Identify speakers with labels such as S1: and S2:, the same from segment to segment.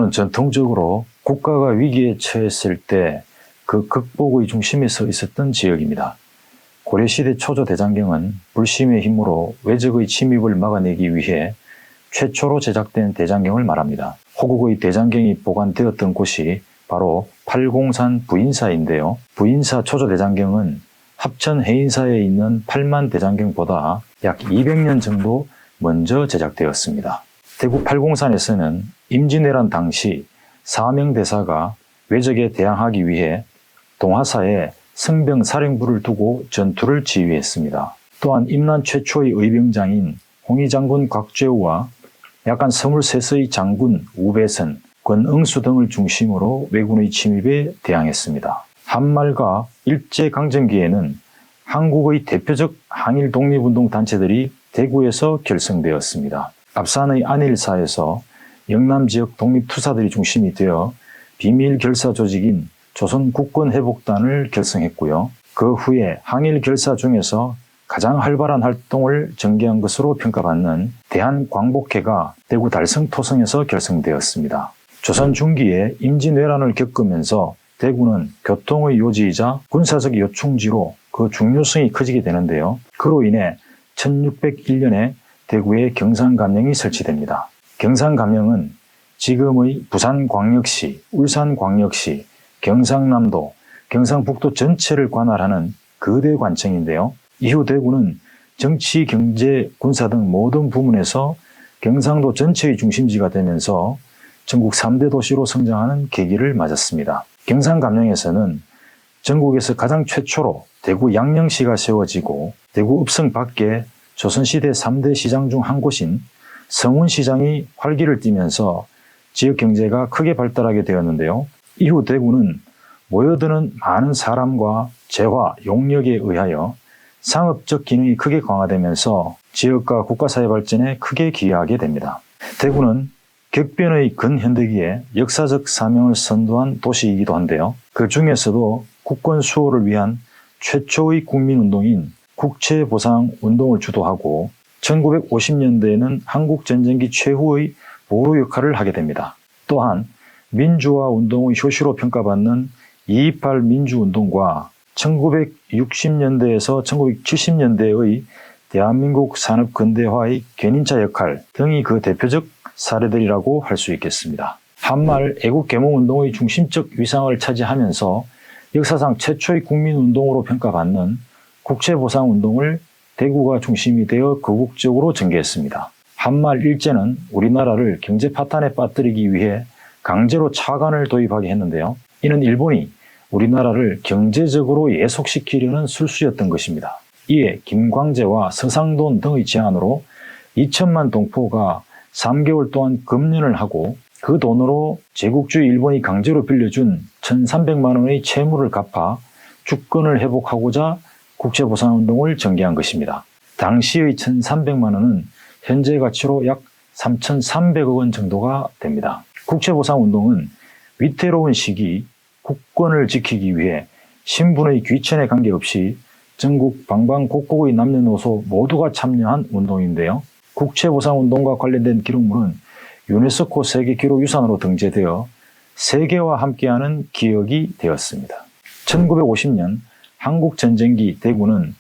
S1: 대구는 전통적으로 국가가 위기에 처했을 때 그 극복의 중심에 서 있었던 지역입니다. 고려시대 초조 대장경은 불심의 힘으로 외적의 침입을 막아내기 위해 최초로 제작된 대장경을 말합니다. 호국의 대장경이 보관되었던 곳이 바로 팔공산 부인사인데요. 부인사 초조 대장경은 합천 해인사에 있는 8만 대장경보다 약 200년 정도 먼저 제작되었습니다. 대구 팔공산에서는 임진왜란 당시 사명대사가 외적에 대항하기 위해 동하사에 성병사령부를 두고 전투를 지휘했습니다. 또한 임난 최초의 의병장인 홍의장군 곽죄우와 약간 23세의 장군 우배선, 권응수 등을 중심으로 왜군의 침입에 대항했습니다. 한말과 일제강점기에는 한국의 대표적 항일 독립운동 단체들이 대구에서 결성되었습니다. 앞산의 안일사에서 영남지역 독립투사들이 중심이 되어 비밀 결사 조직인 조선국권회복단을 결성했고요. 그 후에 항일 결사 중에서 가장 활발한 활동을 전개한 것으로 평가받는 대한광복회가 대구 달성토성에서 결성되었습니다. 조선 중기에 임진왜란을 겪으면서 대구는 교통의 요지이자 군사적 요충지로 그 중요성이 커지게 되는데요. 그로 인해 1601년에 대구에 경상감령이 설치됩니다. 경상감령은 지금의 부산광역시, 울산광역시, 경상남도, 경상북도 전체를 관할하는 거대 관청인데요. 이후 대구는 정치, 경제, 군사 등 모든 부문에서 경상도 전체의 중심지가 되면서 전국 3대 도시로 성장하는 계기를 맞았습니다. 경상감령에서는 전국에서 가장 최초로 대구 양령시가 세워지고 대구 읍성 밖에 조선시대 3대 시장 중 한 곳인 성운시장이 활기를 띠면서 지역 경제가 크게 발달하게 되었는데요. 이후 대구는 모여드는 많은 사람과 재화, 용력에 의하여 상업적 기능이 크게 강화되면서 지역과 국가사회 발전에 크게 기여하게 됩니다. 대구는 격변의 근현대기에 역사적 사명을 선도한 도시이기도 한데요. 그 중에서도 국권 수호를 위한 최초의 국민운동인 국채보상운동을 주도하고 1950년대에는 한국전쟁기 최후의 보루 역할을 하게 됩니다. 또한 민주화 운동의 효시로 평가받는 2.28 민주운동과 1960년대에서 1970년대의 대한민국 산업 근대화의 견인차 역할 등이 그 대표적 사례들이라고 할 수 있겠습니다. 한말 애국개몽운동의 중심적 위상을 차지하면서 역사상 최초의 국민운동으로 평가받는 국채보상운동을 대구가 중심이 되어 거국적으로 전개했습니다. 한말 일제는 우리나라를 경제 파탄에 빠뜨리기 위해 강제로 차관을 도입하게 했는데요. 이는 일본이 우리나라를 경제적으로 예속시키려는 술수였던 것입니다. 이에 김광재와 서상돈 등의 제안으로 2천만 동포가 3개월 동안 금연을 하고 그 돈으로 제국주의 일본이 강제로 빌려준 1,300만 원의 채무를 갚아 주권을 회복하고자 국채보상운동을 전개한 것입니다. 당시의 1,300만 원은 현재 가치로 약 3,300억 원 정도가 됩니다. 국채보상운동은 위태로운 시기 국권을 지키기 위해 신분의 귀천에 관계없이 전국 방방곡곡의 남녀노소 모두가 참여한 운동인데요. 국채보상운동과 관련된 기록물은 유네스코 세계기록유산으로 등재되어 세계와 함께하는 기억이 되었습니다. 1950년 한국전쟁기 대구는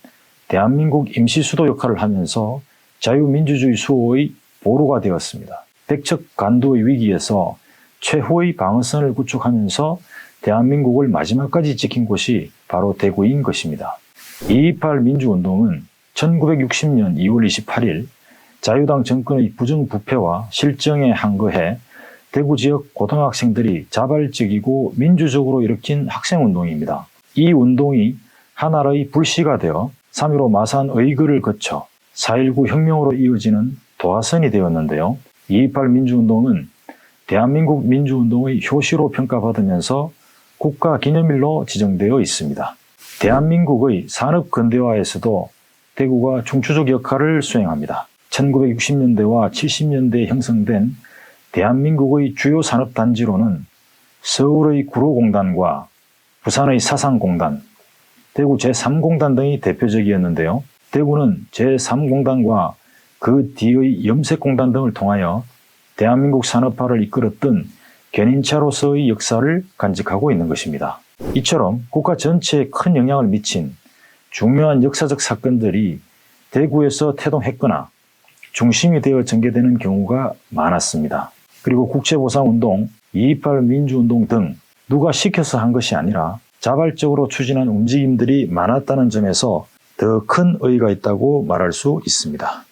S1: 대한민국 임시수도 역할을 하면서 자유민주주의 수호의 보루가 되었습니다. 백척 간두의 위기에서 최후의 방어선을 구축하면서 대한민국을 마지막까지 지킨 곳이 바로 대구인 것입니다. 2.28 민주운동은 1960년 2월 28일 자유당 정권의 부정부패와 실정에 항거해 대구 지역 고등학생들이 자발적이고 민주적으로 일으킨 학생운동입니다. 이 운동이 하나의 불씨가 되어 3.15 마산 의거를 거쳐 4.19 혁명으로 이어지는 도화선이 되었는데요. 2.28 민주운동은 대한민국 민주운동의 효시로 평가받으면서 국가기념일로 지정되어 있습니다. 대한민국의 산업근대화에서도 대구가 중추적 역할을 수행합니다. 1960년대와 70년대에 형성된 대한민국의 주요 산업단지로는 서울의 구로공단과 부산의 사상공단, 대구 제3공단 등이 대표적이었는데요. 대구는 제3공단과 그 뒤의 염색공단 등을 통하여 대한민국 산업화를 이끌었던 견인차로서의 역사를 간직하고 있는 것입니다. 이처럼 국가 전체에 큰 영향을 미친 중요한 역사적 사건들이 대구에서 태동했거나 중심이 되어 전개되는 경우가 많았습니다. 그리고 국채보상운동, 2.28 민주운동 등 누가 시켜서 한 것이 아니라 자발적으로 추진한 움직임들이 많았다는 점에서 더 큰 의의가 있다고 말할 수 있습니다.